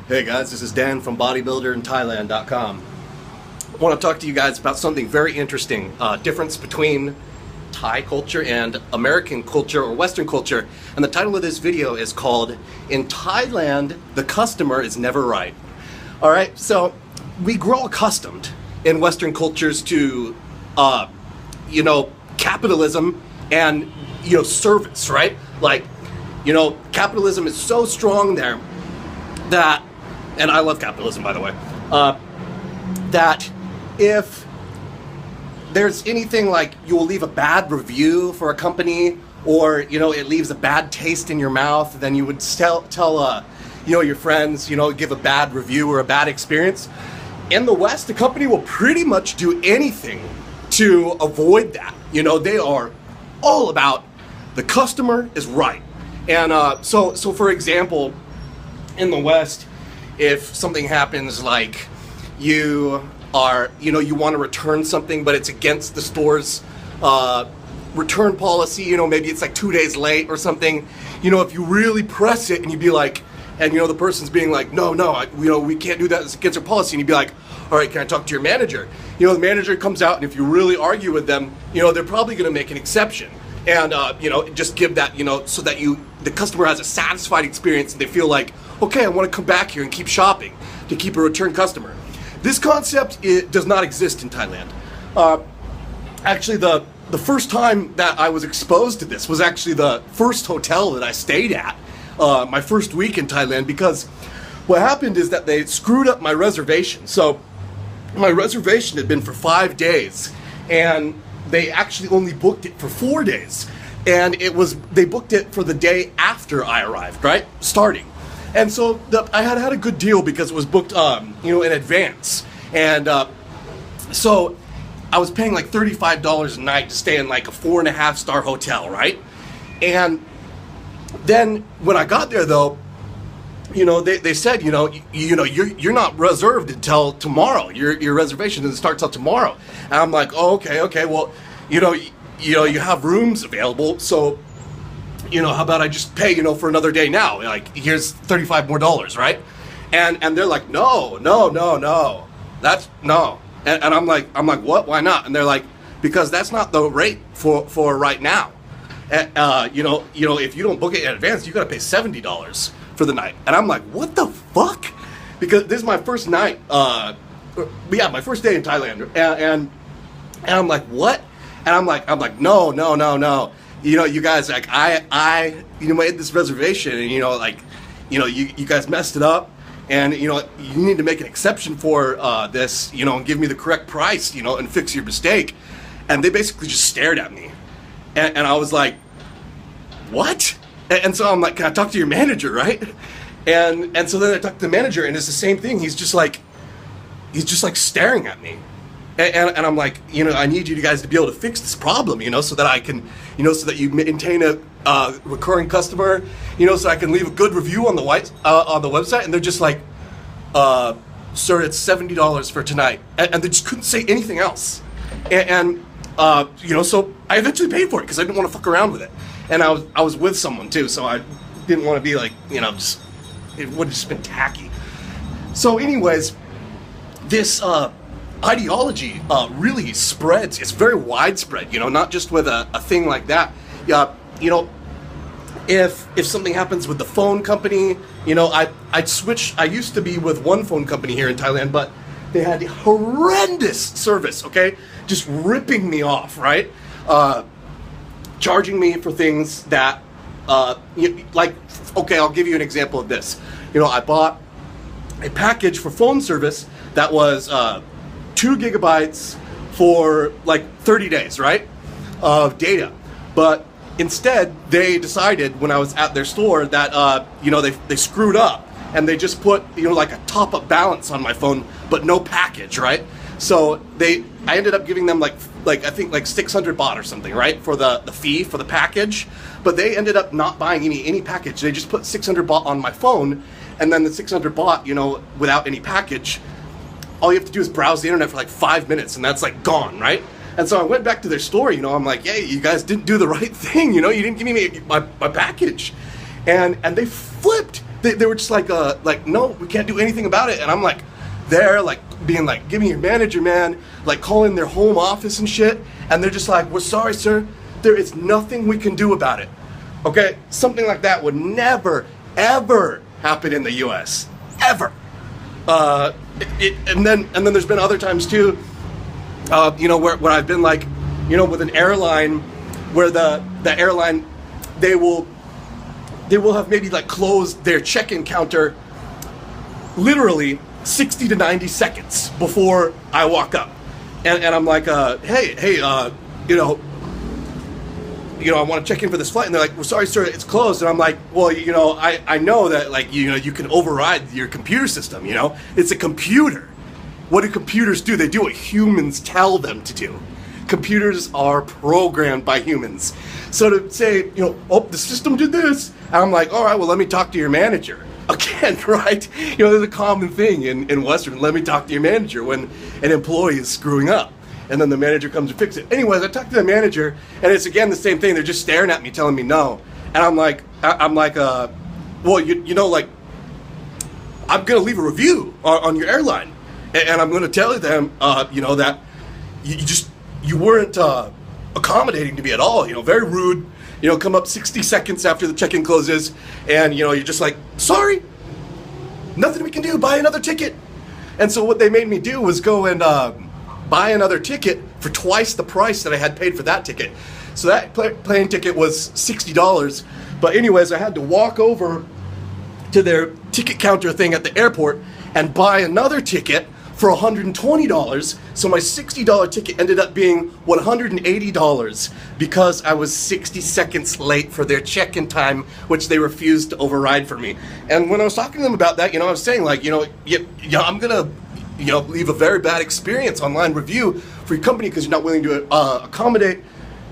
Hey guys, this is Dan from bodybuilderinthailand.com. I want to talk to you guys about something very interesting, difference between Thai culture and American culture or Western culture. And the title of this video is called, In Thailand, the Customer is Never Right. Alright, so we grow accustomed in Western cultures to, capitalism and, service, right? Like, capitalism is so strong there that, and I love capitalism, by the way, that if there's anything like you will leave a bad review for a company, or it leaves a bad taste in your mouth, then you would tell your friends, give a bad review or a bad experience. In the West, the company will pretty much do anything to avoid that. They are all about the customer is right. And so for example, in the West, if something happens like you want to return something, but it's against the store's return policy, maybe it's like 2 days late or something, if you really press it and you'd be like, and the person's being like, no, we can't do that, it's against our policy, and you'd be like, all right, can I talk to your manager? The manager comes out, and if you really argue with them, they're probably going to make an exception. And, just give that, so that the customer has a satisfied experience and they feel like, okay, I want to come back here and keep shopping to keep a return customer. This concept does not exist in Thailand. Actually, the first time that I was exposed to this was actually the first hotel that I stayed at, my first week in Thailand, because what happened is that they screwed up my reservation. So my reservation had been for 5 days, and they actually only booked it for 4 days, and they booked it for the day after I arrived, right? Starting. And so I had a good deal because it was booked, in advance. And so I was paying like $35 a night to stay in like a 4.5-star hotel, right? And then when I got there, though, they said, you're not reserved until tomorrow. Your reservation doesn't start till tomorrow. And I'm like, oh, okay. Well, you have rooms available, so how about I just pay, for another day now? Like, here's $35 more, right? And they're like, no. That's no. And I'm like, what? Why not? And they're like, because that's not the rate for right now. And, if you don't book it in advance, you got to pay $70 for the night. And I'm like, what the fuck? Because this is my first night, my first day in Thailand. And I'm like, what? And I'm like, no. You guys, like, I made this reservation, and you guys messed it up, and you need to make an exception for this, and give me the correct price, and fix your mistake. And they basically just stared at me, and I was like, what? And so I'm like, can I talk to your manager, right? And so then I talked to the manager, and it's the same thing. He's just like staring at me. And I'm like, I need you guys to be able to fix this problem, so that I can, so that you maintain a recurring customer, so I can leave a good review on the website. And they're just like, sir, it's $70 for tonight. And they just couldn't say anything else. So I eventually paid for it because I didn't want to fuck around with it. And I was with someone too, so I didn't want to be like, it would have just been tacky. So anyways, this ideology really spreads. It's very widespread, not just with a thing like that. If something happens with the phone company, I'd switch. I used to be with one phone company here in Thailand, but they had horrendous service, okay? Just ripping me off, right? Charging me for things that, okay, I'll give you an example of this. I bought a package for phone service that was 2 gigabytes for like 30 days, right, of data. But instead, they decided when I was at their store that, they screwed up, and they just put, like a top-up balance on my phone, but no package, right? So I ended up giving them like I think like 600 baht or something, right, for the fee for the package. But they ended up not buying any package. They just put 600 baht on my phone, and then the 600 baht, without any package, all you have to do is browse the internet for like 5 minutes, and that's like gone, right? And so I went back to their store, I'm like, hey, you guys didn't do the right thing, you didn't give me my package. And they flipped. they were just like, no, we can't do anything about it. And I'm like, there, like, being like, give me your manager, man, like calling their home office and shit. And they're just like, we're sorry, sir. There is nothing we can do about it. Okay? Something like that would never, ever happen in the US. Ever. And then there's been other times too, you know, where I've been like, you know, with an airline, where the airline, they will have maybe like closed their check-in counter literally 60 to 90 seconds before I walk up, and I'm like, hey, you know, I want to check in for this flight, and they're like, well, sorry, sir, it's closed. And I'm like, well, you know, I know that, like, you know, you can override your computer system, you know, it's a computer. What do computers do? They do what humans tell them to do. Computers are programmed by humans. So to say, you know, oh, the system did this, and I'm like, all right, well, let me talk to your manager. Again, right? You know, there's a common thing in Western, let me talk to your manager when an employee is screwing up. And then the manager comes to fix it. Anyways, I talked to the manager, and it's again the same thing. They're just staring at me, telling me no. And I'm like, well, you know, like, I'm gonna leave a review on your airline, and I'm gonna tell them, you know, that you weren't accommodating to me at all. You know, very rude. You know, come up 60 seconds after the check-in closes, and you know, you're just like, sorry, nothing we can do. Buy another ticket. And so what they made me do was go and buy another ticket for twice the price that I had paid for that ticket. So that plane ticket was $60. But anyways, I had to walk over to their ticket counter thing at the airport and buy another ticket for $120. So my $60 ticket ended up being $180 because I was 60 seconds late for their check-in time, which they refused to override for me. And when I was talking to them about that, you know, I was saying, like, you know, I'm gonna, you know, leave a very bad experience online review for your company because you're not willing to accommodate,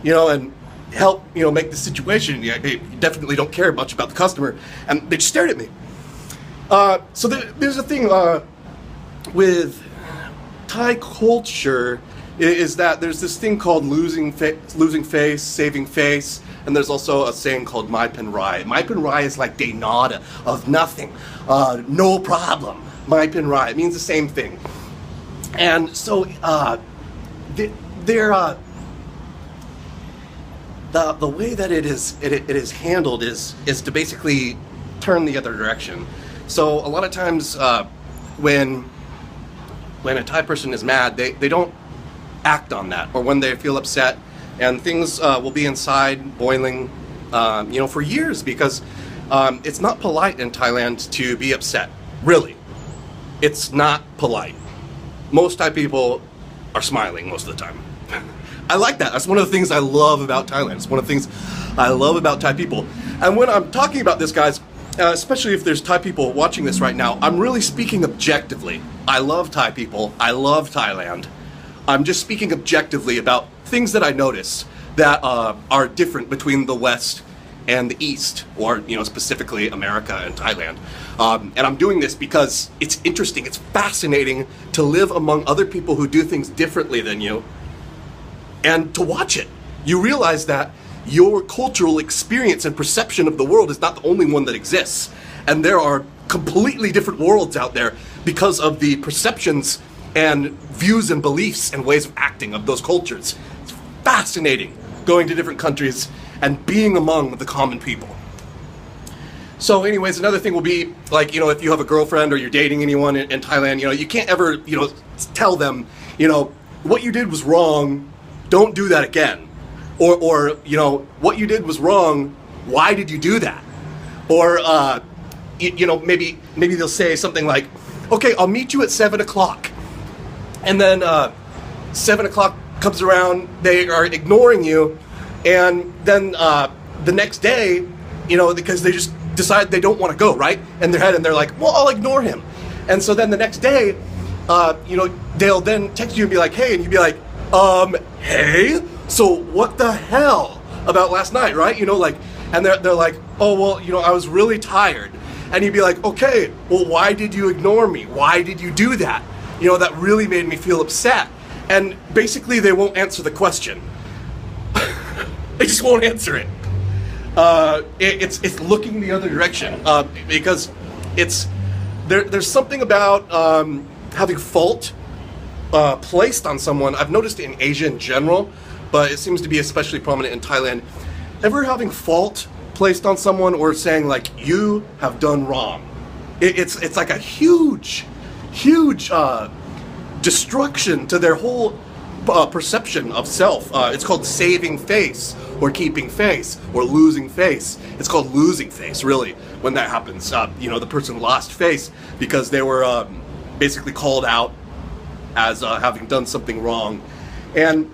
you know, and help, you know, make the situation. You definitely don't care much about the customer. And they just stared at me. So there's a thing with Thai culture, is that there's this thing called losing face, saving face, and there's also a saying called Mai Pen Rai. Mai Pen Rai is like de nada, of nothing, no problem. Mai Pen Rai, it means the same thing. And so the way that it is handled is to basically turn the other direction. So a lot of times when a Thai person is mad, they don't act on that, or when they feel upset, and things will be inside boiling, you know, for years, because it's not polite in Thailand to be upset. Really, it's not polite. Most Thai people are smiling most of the time. I like that. That's one of the things I love about Thailand. It's one of the things I love about Thai people. And when I'm talking about this, guys, especially if there's Thai people watching this right now, I'm really speaking objectively. I love Thai people. I love Thailand. I'm just speaking objectively about things that I notice that are different between the West and the East, or, you know, specifically America and Thailand. And I'm doing this because it's interesting. It's fascinating to live among other people who do things differently than you, and to watch it. You realize that your cultural experience and perception of the world is not the only one that exists. And there are completely different worlds out there because of the perceptions and views and beliefs and ways of acting of those cultures. It's fascinating going to different countries and being among the common people. So anyways, another thing will be, like, you know, if you have a girlfriend or you're dating anyone in Thailand, you know, you can't ever, you know, tell them, you know, what you did was wrong, don't do that again. Or you know, what you did was wrong, why did you do that? Or, you know, maybe they'll say something like, okay, I'll meet you at 7 o'clock. And then 7 o'clock comes around, they are ignoring you, and then the next day, you know, because they just decide they don't want to go, right? In their head, and they're like, well, I'll ignore him. And so then the next day, you know, they'll then text you and be like, hey, and you'd be like, hey? So what the hell about last night, right? You know, like, and they're like, oh, well, you know, I was really tired. And you'd be like, okay, well, why did you ignore me? Why did you do that? You know, that really made me feel upset. And basically they won't answer the question. They just won't answer it. It's looking the other direction, because there's something about having fault placed on someone. I've noticed it in Asia in general, but it seems to be especially prominent in Thailand. Ever having fault placed on someone, or saying like, you have done wrong? It's like a huge destruction to their whole perception of self. It's called saving face, or keeping face, or losing face. It's called losing face, really, when that happens. The person lost face because they were basically called out as having done something wrong. And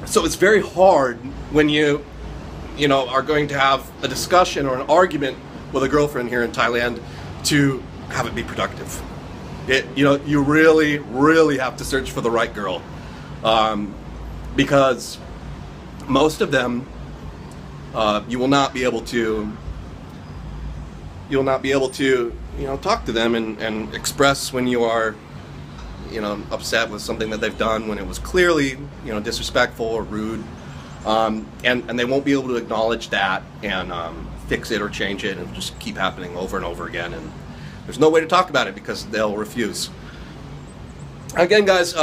so it's very hard when you are going to have a discussion or an argument with a girlfriend here in Thailand to have it be productive. You really have to search for the right girl, because most of them, you will not be able to talk to them and express when you are upset with something that they've done, when it was clearly disrespectful or rude, and they won't be able to acknowledge that and fix it or change it, and it'll just keep happening over and over again, and there's no way to talk about it because they'll refuse. Again, guys,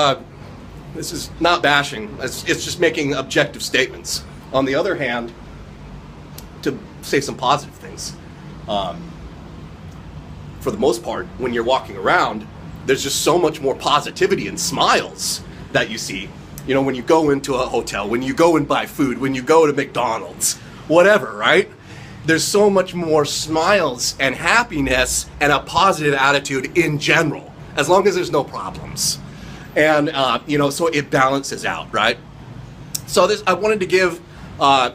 this is not bashing. It's just making objective statements. On the other hand, to say some positive things, for the most part, when you're walking around, there's just so much more positivity and smiles that you see. When you go into a hotel, when you go and buy food, when you go to McDonald's, whatever, right? There's so much more smiles and happiness and a positive attitude in general, as long as there's no problems. And, so it balances out, right? So I wanted to give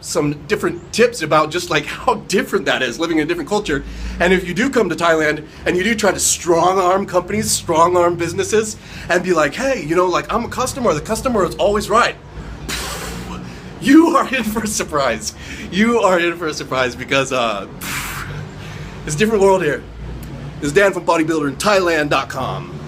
some different tips about just like how different that is, living in a different culture. And if you do come to Thailand and you do try to strong-arm companies, strong-arm businesses, and be like, hey, I'm a customer, the customer is always right. You are in for a surprise. You are in for a surprise because it's a different world here. This is Dan from bodybuilderInThailand.com.